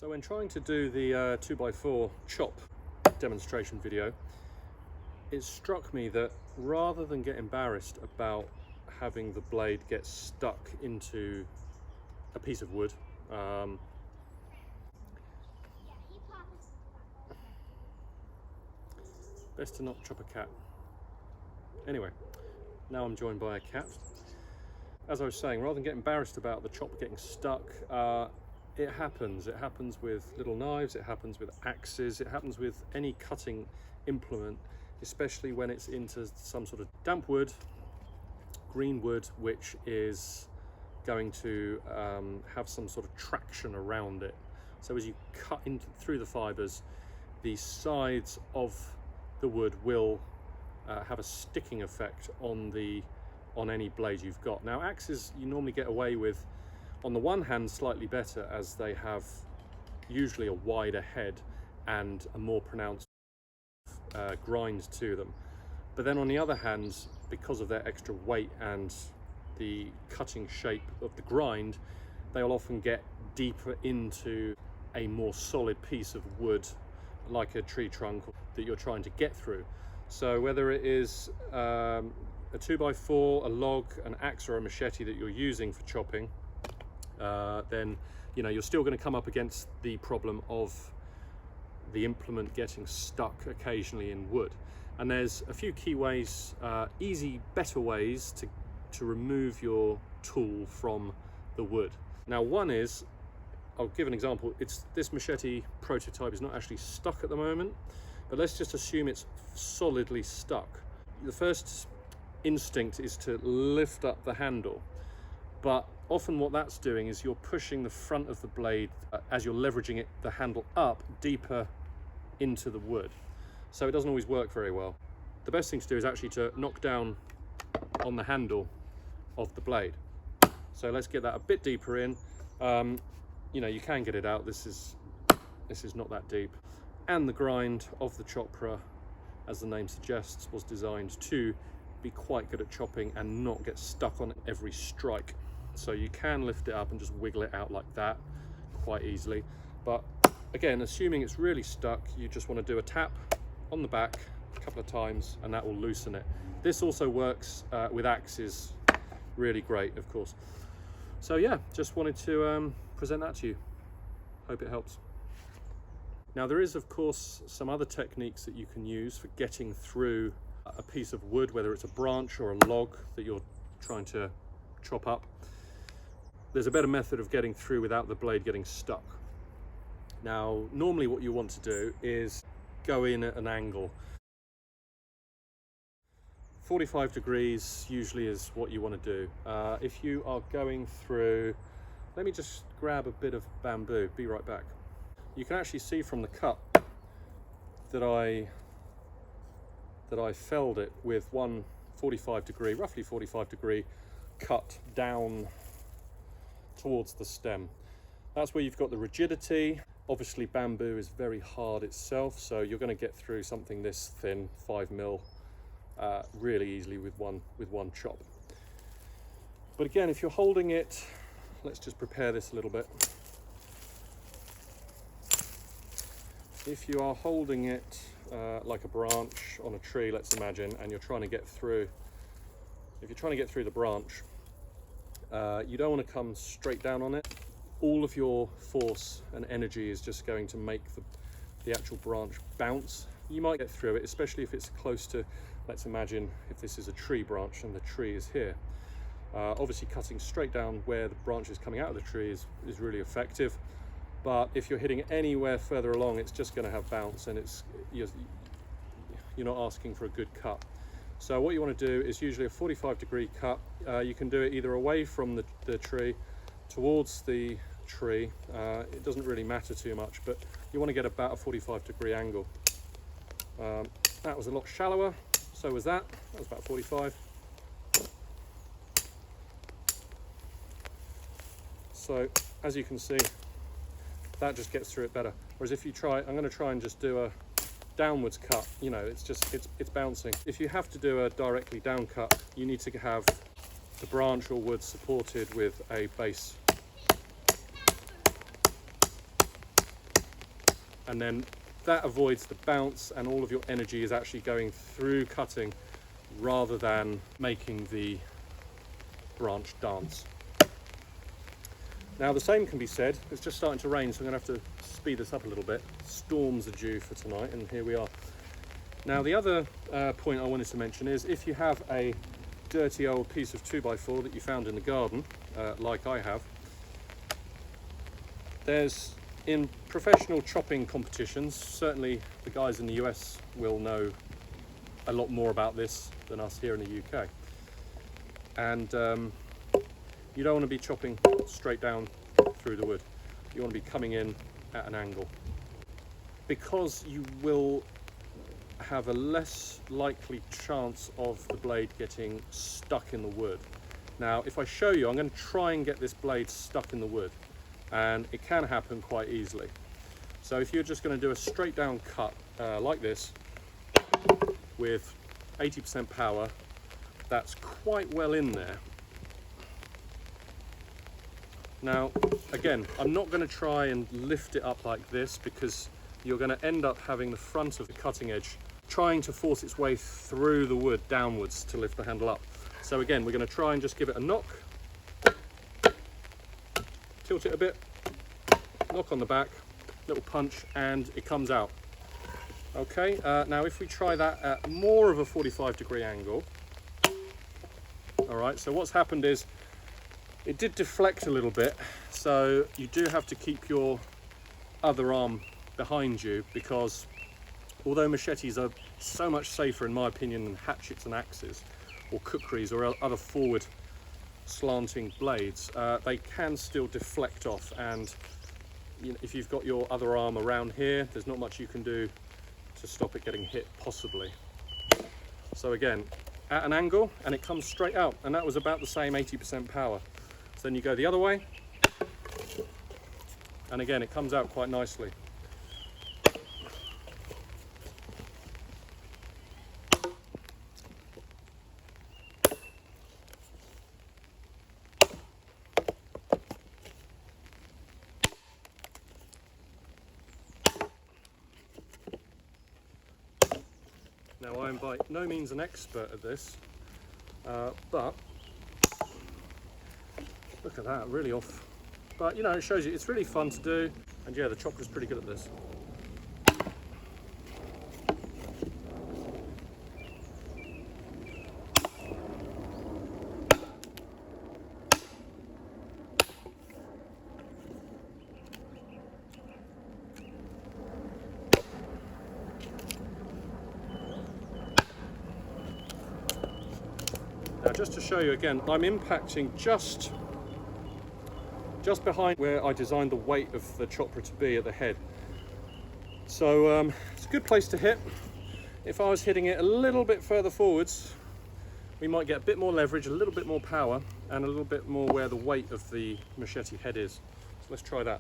So when trying to do the 2x4 chop demonstration video, it struck me that rather than get embarrassed about having the blade get stuck into a piece of wood, best to not chop a cat. Anyway, now I'm joined by a cat. As I was saying, rather than get embarrassed about the chop getting stuck, it happens. It happens with little knives, it happens with axes, it happens with any cutting implement, especially when it's into some sort of damp wood, green wood, which is going to have some sort of traction around it. So as you cut through the fibers, the sides of the wood will have a sticking effect on any blade you've got. Now axes you normally get away with, on the one hand, slightly better, as they have usually a wider head and a more pronounced grind to them. But then on the other hand, because of their extra weight and the cutting shape of the grind, they'll often get deeper into a more solid piece of wood, like a tree trunk that you're trying to get through. So whether it is a 2x4, a log, an axe or a machete that you're using for chopping, then you're still going to come up against the problem of the implement getting stuck occasionally in wood. And there's a few key ways, easy, better ways to remove your tool from the wood. Now one is, I'll give an example. This machete prototype is not actually stuck at the moment, but let's just assume it's solidly stuck. The first instinct is to lift up the handle, but often what that's doing is you're pushing the front of the blade as you're leveraging the handle up deeper into the wood. So it doesn't always work very well. The best thing to do is actually to knock down on the handle of the blade. So let's get that a bit deeper in. You can get it out. This is not that deep. And the grind of the chopper, as the name suggests, was designed to be quite good at chopping and not get stuck on every strike. So you can lift it up and just wiggle it out like that quite easily. But again, assuming it's really stuck, you just want to do a tap on the back a couple of times and that will loosen it. This also works with axes really great, of course. So yeah, just wanted to present that to you. Hope it helps. Now there is of course some other techniques that you can use for getting through a piece of wood, whether it's a branch or a log that you're trying to chop up. There's a better method of getting through without the blade getting stuck. Now normally what you want to do is go in at an angle. 45 degrees usually is what you want to do. If you are going through, let me just grab a bit of bamboo, be right back. You can actually see from the cut that I felled it with one roughly 45 degree cut down towards the stem. That's where you've got the rigidity. Obviously bamboo is very hard itself, so you're going to get through something this thin, 5mm, really easily with one chop. But again, if you're holding it, let's just prepare this a little bit. If you are holding it like a branch on a tree, let's imagine, and you're trying to get through, if you're trying to get through the branch, you don't want to come straight down on it. All of your force and energy is just going to make the actual branch bounce. You might get through it, especially if it's close to, let's imagine if this is a tree branch and the tree is here. Obviously cutting straight down where the branch is coming out of the tree is really effective. But if you're hitting it anywhere further along, it's just going to have bounce, and you're not asking for a good cut. So what you want to do is usually a 45 degree cut. You can do it either away from the tree towards the tree. It doesn't really matter too much, but you want to get about a 45 degree angle. That was a lot shallower, so was that. That was about 45. So as you can see, that just gets through it better. Whereas if you try, I'm going to try and just do a downwards cut, it's bouncing. If you have to do a directly down cut, you need to have the branch or wood supported with a base. and then that avoids the bounce, and all of your energy is actually going through cutting rather than making the branch dance. Now the same can be said, it's just starting to rain, so I'm going to have to speed this up a little bit. Storms are due for tonight, and here we are. Now the other point I wanted to mention is, if you have a dirty old piece of 2x4 that you found in the garden, like I have, there's, in professional chopping competitions, certainly the guys in the US will know a lot more about this than us here in the UK. And you don't want to be chopping straight down through the wood. You want to be coming in at an angle, because you will have a less likely chance of the blade getting stuck in the wood. Now, if I show you, I'm going to try and get this blade stuck in the wood, and it can happen quite easily. So if you're just going to do a straight down cut like this with 80% power, that's quite well in there. Now, again, I'm not going to try and lift it up like this, because you're going to end up having the front of the cutting edge trying to force its way through the wood downwards to lift the handle up. So again, we're going to try and just give it a knock, tilt it a bit, knock on the back, little punch, and it comes out. Okay, now if we try that at more of a 45-degree angle, all right, so what's happened is it did deflect a little bit, so you do have to keep your other arm behind you, because although machetes are so much safer in my opinion than hatchets and axes or kukris or other forward slanting blades, they can still deflect off, and you know, if you've got your other arm around here, there's not much you can do to stop it getting hit, possibly. So again, at an angle, and it comes straight out, and that was about the same 80% power. So then you go the other way, and again it comes out quite nicely. Now, I am by no means an expert at this, but look at that, really off. But you know, it shows you it's really fun to do, and yeah, the chopper's pretty good at this. Now, just to show you again, I'm impacting just behind where I designed the weight of the chopper to be at the head. So it's a good place to hit. If I was hitting it a little bit further forwards, we might get a bit more leverage, a little bit more power, and a little bit more where the weight of the machete head is. So let's try that.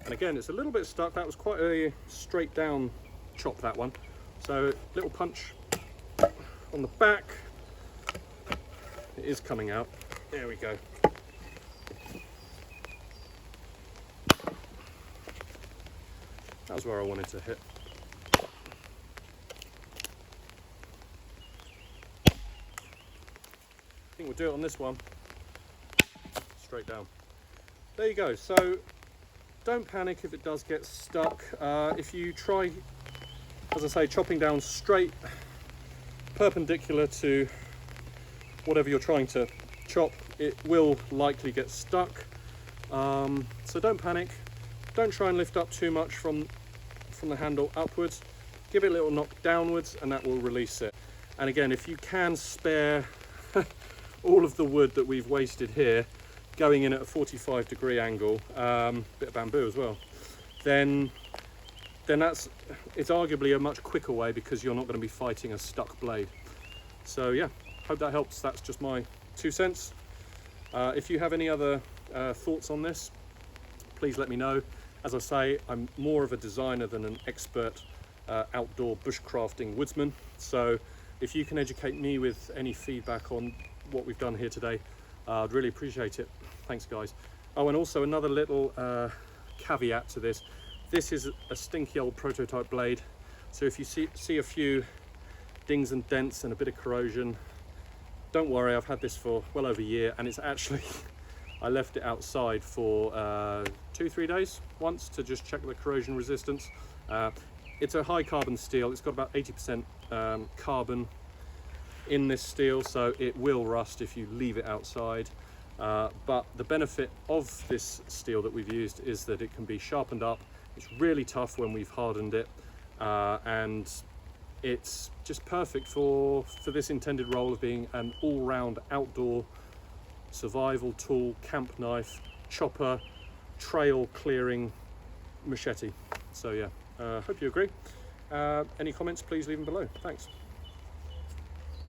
And again, it's a little bit stuck. That was quite a straight down chop, that one. So little punch on the back. It is coming out. There we go. That was where I wanted to hit. I think we'll do it on this one. Straight down. There you go. So don't panic if it does get stuck. If you try, as I say, chopping down straight, perpendicular to whatever you're trying to chop, it will likely get stuck. So don't panic. Don't try and lift up too much from the handle upwards. Give it a little knock downwards, and that will release it. And again, if you can spare all of the wood that we've wasted here, going in at a 45-degree angle, bit of bamboo as well, then it's arguably a much quicker way, because you're not going to be fighting a stuck blade. So yeah, hope that helps. That's just my 2 cents. If you have any other thoughts on this, please let me know. As I say, I'm more of a designer than an expert outdoor bushcrafting woodsman. So if you can educate me with any feedback on what we've done here today, I'd really appreciate it. Thanks guys. Oh, and also another little caveat to this. This is a stinky old prototype blade, so if you see a few dings and dents and a bit of corrosion, don't worry, I've had this for well over a year, and it's actually I left it outside for 2-3 days once to just check the corrosion resistance. It's a high carbon steel. It's got about 80% carbon in this steel, so it will rust if you leave it outside. But the benefit of this steel that we've used is that it can be sharpened up. It's really tough when we've hardened it, and it's just perfect for this intended role of being an all-round outdoor survival tool, camp knife, chopper, trail clearing machete. So yeah, hope you agree. Any comments, please leave them below. Thanks.